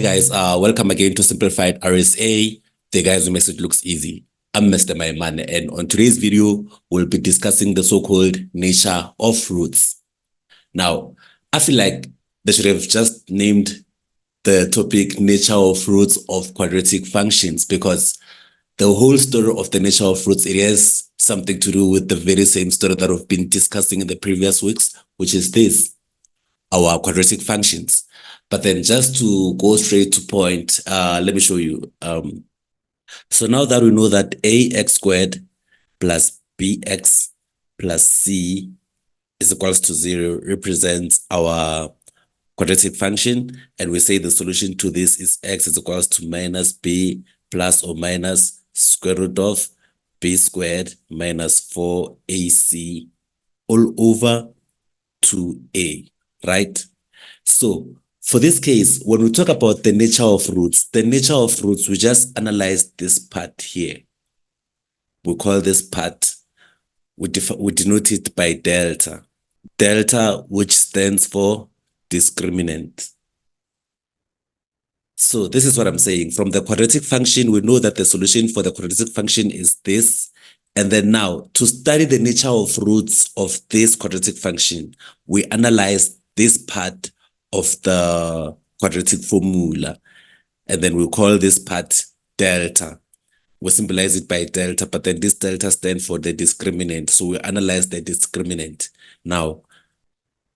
guys, welcome again to Simplified RSA. The guys who makes it looks easy. I'm Mr. Maimane, and on today's video, we'll be discussing the so-called nature of roots. Now, I feel like they should have just named the topic nature of roots of quadratic functions, because the whole story of the nature of roots, it has something to do with the very same story that we've been discussing in the previous weeks, which is this, our quadratic functions. But then just to go straight to point, let me show you. So now that we know that ax squared plus bx plus c is equals to 0 represents our quadratic function, and we say the solution to this is x is equals to minus b plus or minus square root of b squared minus 4ac all over 2a, right? So for this case, when we talk about the nature of roots, we just analyze this part here. We call this part, we denote it by delta. Delta, which stands for discriminant. So this is what I'm saying. From the quadratic function, we know that the solution for the quadratic function is this. And then now, to study the nature of roots of this quadratic function, we analyze this part of the quadratic formula, and then we call this part delta. We symbolize it by delta, but then this delta stands for the discriminant. So we analyze the discriminant. Now,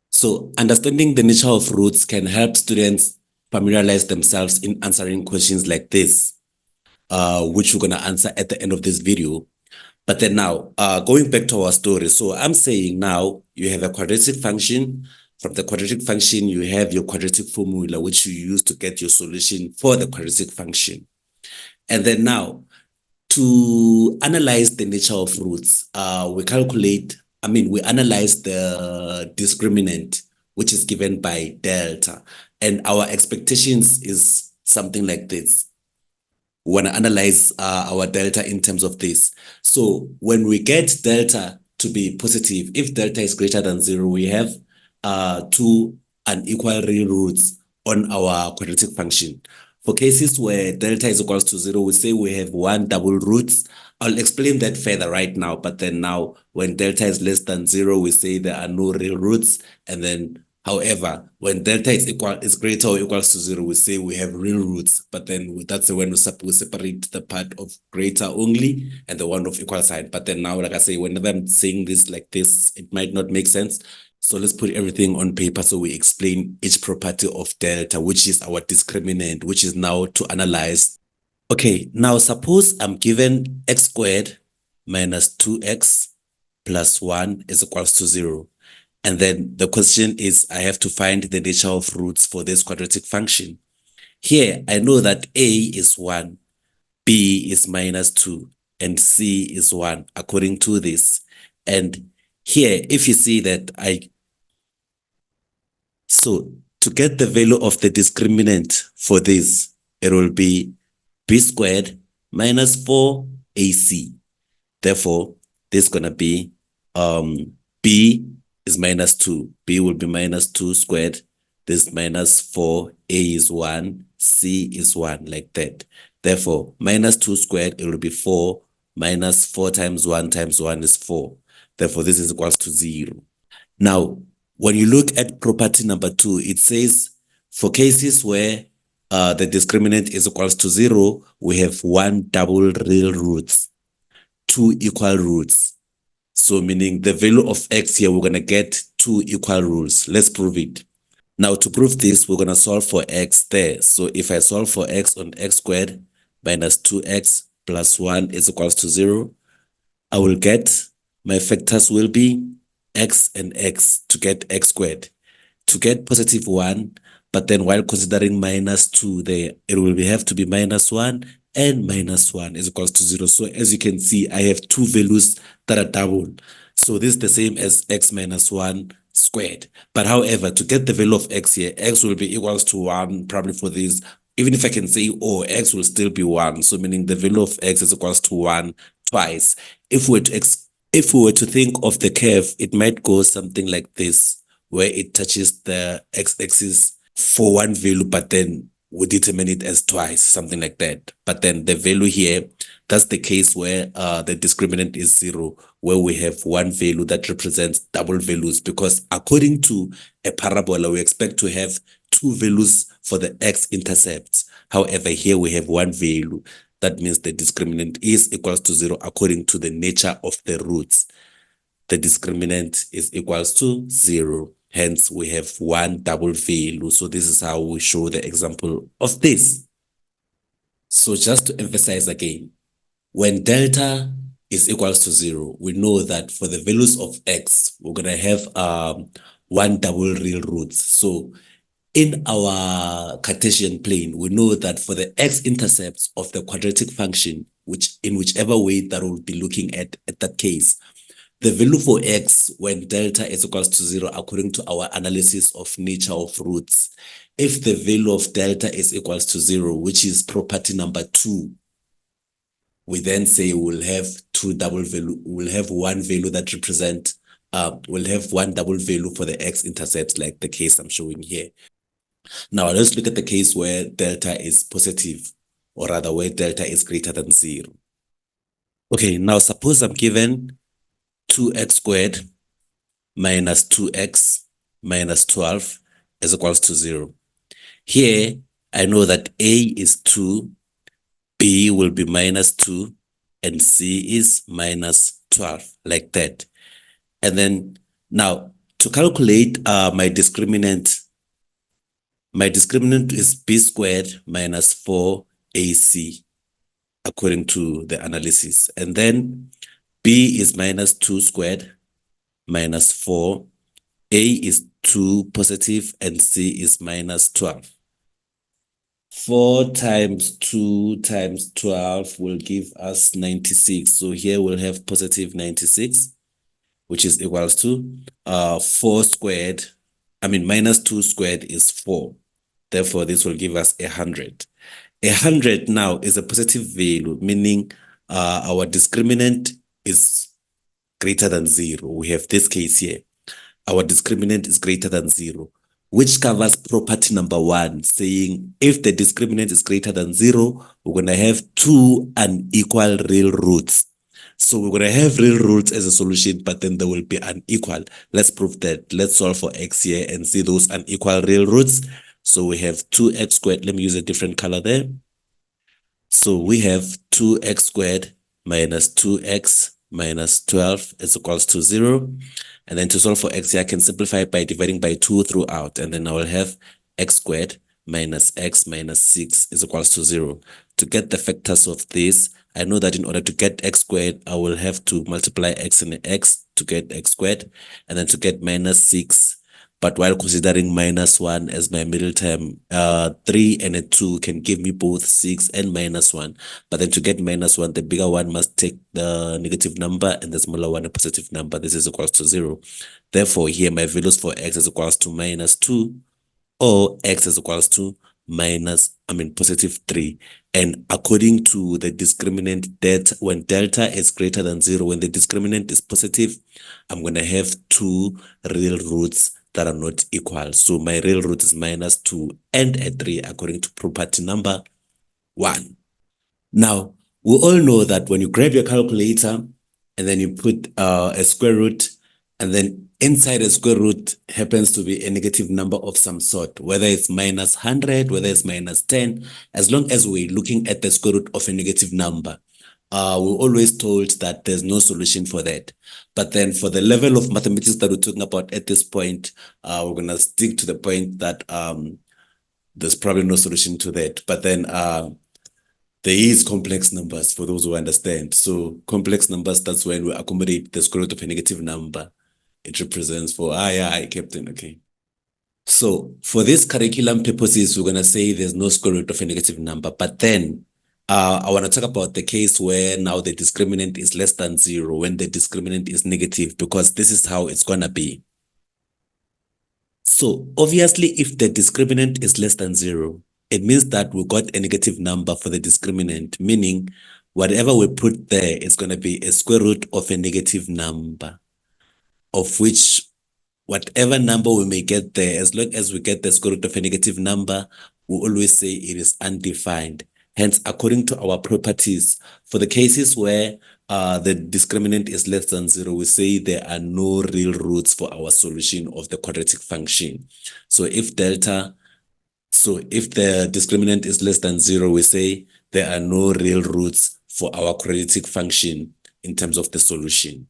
so understanding the nature of roots can help students familiarize themselves in answering questions like this, which we're going to answer at the end of this video. But then now, going back to our story, so I'm saying now you have a quadratic function. From the quadratic function, you have your quadratic formula, which you use to get your solution for the quadratic function. And then now, to analyze the nature of roots, we analyze the discriminant, which is given by delta. And our expectations is something like this. We want to analyze our delta in terms of this. So when we get delta to be positive, if delta is greater than 0, we have two unequal real roots on our quadratic function. For cases where delta is equals to 0, we say we have one double roots. I'll explain that further right now, but then now when delta is less than 0, we say there are no real roots. And then, however, when delta is greater or equals to 0, we say we have real roots. But then that's when we separate the part of greater only and the one of equal sign. But then now, like I say, whenever I'm saying this like this, it might not make sense. So let's put everything on paper so we explain each property of delta, which is our discriminant, which is now to analyze. Okay, now suppose I'm given x squared minus 2x plus 1 is equals to 0. And then the question is, I have to find the nature of roots for this quadratic function. Here, I know that a is 1, b is minus 2, and c is 1, according to this. And here, if you see that so to get the value of the discriminant for this, it will be b squared minus 4ac. Therefore, this is going to be b is minus 2. b will be minus 2 squared. This minus 4, a is 1, c is 1, like that. Therefore, minus 2 squared, it will be 4, minus 4 times 1 is 4. Therefore, this is equals to 0. Now, when you look at property number 2, it says for cases where the discriminant is equals to 0, we have one double real roots, two equal roots. So meaning the value of x here, we're going to get two equal roots. Let's prove it. Now, to prove this, we're going to solve for x there. So if I solve for x on x squared minus 2x plus 1 is equals to 0, I will get, my factors will be x and x to get x squared. To get positive 1, but then while considering minus 2 there, it will have to be minus 1 and minus 1 is equals to 0. So as you can see, I have two values that are double. So this is the same as x minus 1 squared. But however, to get the value of x here, x will be equals to 1 probably for this. Even if I can say, oh, x will still be 1. So meaning the value of x is equals to 1 twice. If we were to think of the curve, it might go something like this, where it touches the x-axis for one value, but then we determine it as twice, something like that. But then the value here, that's the case where the discriminant is 0, where we have one value that represents double values, because according to a parabola, we expect to have two values for the x-intercepts. However, here we have one value. That means the discriminant is equals to 0 according to the nature of the roots. The discriminant is equals to 0. Hence, we have one double value. So this is how we show the example of this. So just to emphasize again, when delta is equals to 0, we know that for the values of x, we're going to have one double real roots. So in our Cartesian plane, we know that for the x-intercepts of the quadratic function, which in whichever way that we'll be looking at that case, the value for x when delta is equals to 0, according to our analysis of nature of roots, if the value of delta is equals to 0, which is property number 2, we then say we'll have we'll have one value that represent, we'll have one double value for the x-intercept, like the case I'm showing here. Now let's look at the case where delta is positive, or rather where delta is greater than 0. Okay, now suppose I'm given 2x squared minus 2x minus 12 is equals to 0. Here, I know that a is 2, b will be minus 2, and c is minus 12, like that. And then now, to calculate my discriminant is b squared minus 4ac, according to the analysis. And then b is minus 2 squared minus 4, a is 2 positive, and c is minus 12. 4 times 2 times 12 will give us 96. So here we'll have positive 96, which is equals to 4 squared. Minus 2 squared is 4. Therefore, this will give us 100. 100 now is a positive value, meaning our discriminant is greater than 0. We have this case here. Our discriminant is greater than 0, which covers property number 1, saying if the discriminant is greater than 0, we're going to have two unequal real roots. So we're going to have real roots as a solution, but then they will be unequal. Let's prove that. Let's solve for x here and see those unequal real roots. So we have 2x squared. Let me use a different color there. So we have 2x squared minus 2x minus 12 is equals to 0. And then to solve for x here, I can simplify by dividing by 2 throughout. And then I will have x squared minus x minus 6 is equals to 0. To get the factors of this, I know that in order to get x squared, I will have to multiply x and x to get x squared. And then to get minus 6, but while considering minus 1 as my middle term, 3 and a 2 can give me both 6 and minus 1. But then to get minus 1, the bigger one must take the negative number and the smaller one a positive number. This is equals to 0. Therefore, here my values for x is equals to minus 2, or x is equals to positive 3. And according to the discriminant, that when delta is greater than 0, when the discriminant is positive, I'm going to have two real roots that are not equal. So my real root is minus 2 and a 3 according to property number 1. Now, we all know that when you grab your calculator and then you put a square root, and then inside a square root happens to be a negative number of some sort, whether it's minus 100, whether it's minus 10, as long as we're looking at the square root of a negative number, we're always told that there's no solution for that. But then for the level of mathematics that we're talking about at this point, we're going to stick to the point that there's probably no solution to that. But then there is complex numbers for those who understand. So complex numbers, that's when we accommodate the square root of a negative number. It represents for, Captain, okay. So for this curriculum purposes, we're going to say there's no square root of a negative number. But then I want to talk about the case where now the discriminant is less than 0, when the discriminant is negative, because this is how it's going to be. So obviously, if the discriminant is less than 0, it means that we got a negative number for the discriminant, meaning whatever we put there is going to be a square root of a negative number, of which whatever number we may get there, as long as we get the square root of a negative number, we always say it is undefined. Hence, according to our properties, for the cases where the discriminant is less than 0, we say there are no real roots for our solution of the quadratic function. So if the discriminant is less than 0, we say there are no real roots for our quadratic function in terms of the solution.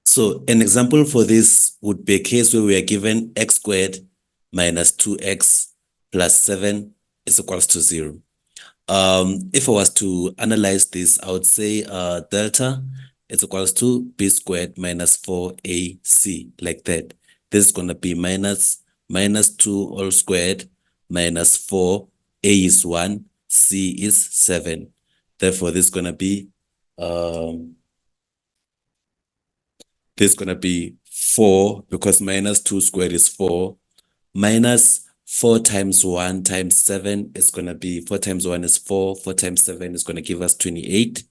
So an example for this would be a case where we are given x squared minus 2x plus 7 is equals to 0. If I was to analyze this, I would say delta is equals to b squared minus 4ac, like that. This is going to be minus 2 all squared minus 4, a is 1, c is 7. Therefore, this is going to be this is going to be 4, because minus 2 squared is 4, minus 4 times 1 times 7 is going to be 4 times 1 is 4, 4 times 7 is going to give us 28.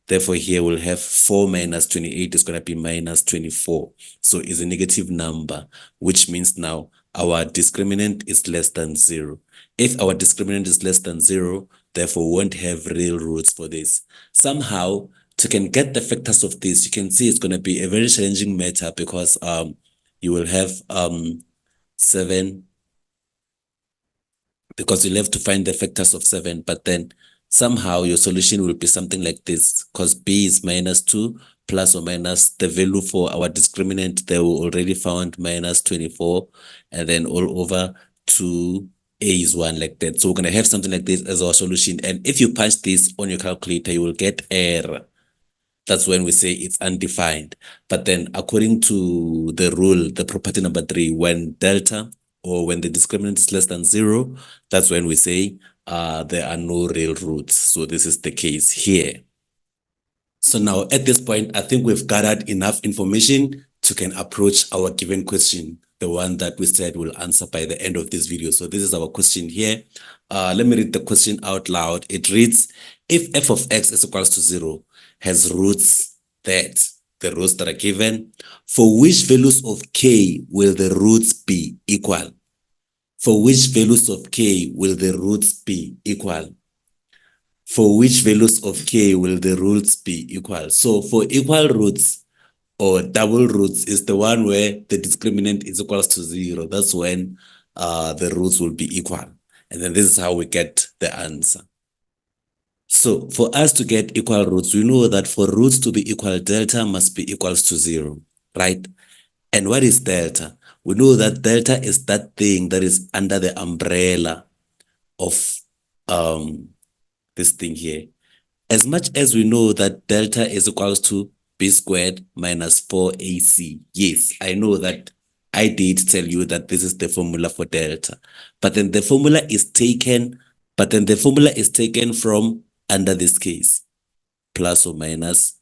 Therefore, here we'll have 4 minus 28 is going to be minus 24. So it's a negative number, which means now our discriminant is less than 0. If our discriminant is less than 0, therefore we won't have real roots for this. Somehow, to can get the factors of this, you can see it's going to be a very challenging matter, because you will have 7, because you'll have to find the factors of 7, but then somehow your solution will be something like this, because b is minus 2 plus or minus the value for our discriminant. They were already found minus 24, and then all over 2, a is 1, like that. So we're going to have something like this as our solution. And if you punch this on your calculator, you will get error. That's when we say it's undefined. But then according to the rule, the property number 3, when delta or when the discriminant is less than 0, that's when we say there are no real roots. So this is the case here. So now at this point, I think we've gathered enough information to can approach our given question, the one that we said we'll answer by the end of this video. So this is our question here. Let me read the question out loud. It reads, if f of x is equals to 0, has roots that, the roots that are given, for which values of k will the roots be equal? For which values of k will the roots be equal? For which values of k will the roots be equal? So for equal roots or double roots is the one where the discriminant is equals to 0. That's when the roots will be equal. And then this is how we get the answer. So for us to get equal roots, we know that for roots to be equal, delta must be equals to 0, right? And what is delta? We know that delta is that thing that is under the umbrella of this thing here. As much as we know that delta is equals to b squared minus 4ac. Yes, I know that I did tell you that this is the formula for delta. But then the formula is taken from under this case, plus or minus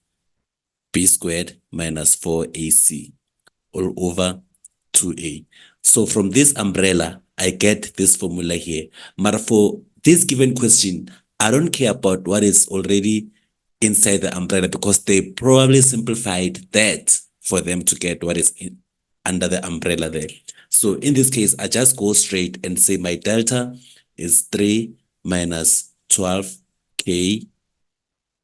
b squared minus 4ac all over 2a. So from this umbrella, I get this formula here. But for this given question, I don't care about what is already inside the umbrella, because they probably simplified that for them to get what is under the umbrella there. So in this case, I just go straight and say my delta is 3 minus 12k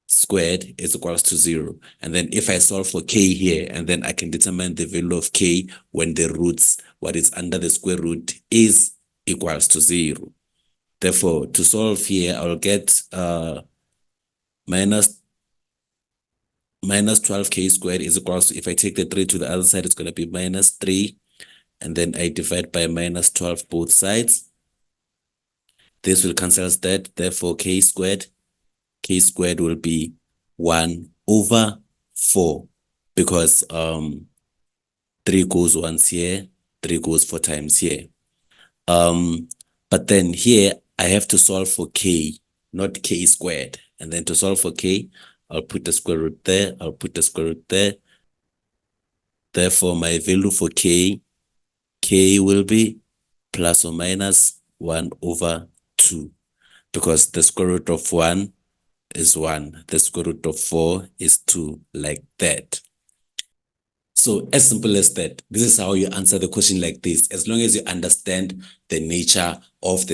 squared is equals to 0. And then if I solve for k here, and then I can determine the value of k when the roots, what is under the square root, is equals to 0. Therefore, to solve here, I'll get minus 12k squared is equals to, if I take the 3 to the other side, it's going to be minus 3. And then I divide by minus 12 both sides. This will cancel that. Therefore, k squared will be 1 over 4, because 3 goes once here, 3 goes 4 times here. But then here I have to solve for k, not k squared. And then to solve for k, I'll put the square root there, I'll put the square root there. Therefore, my value for k will be plus or minus 1 over 2, because the square root of 1 is 1, the square root of 4 is 2, like that. So as simple as that, this is how you answer the question like this, as long as you understand the nature of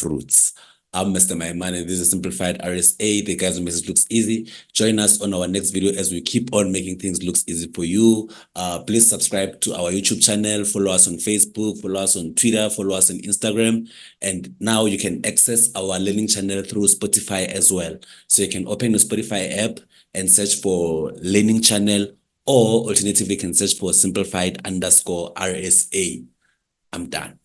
roots. I'm Mr. Maiman, and this is Simplified RSA. The guys who message looks easy. Join us on our next video as we keep on making things looks easy for you. Please subscribe to our YouTube channel, follow us on Facebook, follow us on Twitter, follow us on Instagram. And now you can access our learning channel through Spotify as well. So you can open your Spotify app and search for learning channel, or alternatively, you can search for simplified_RSA. I'm done.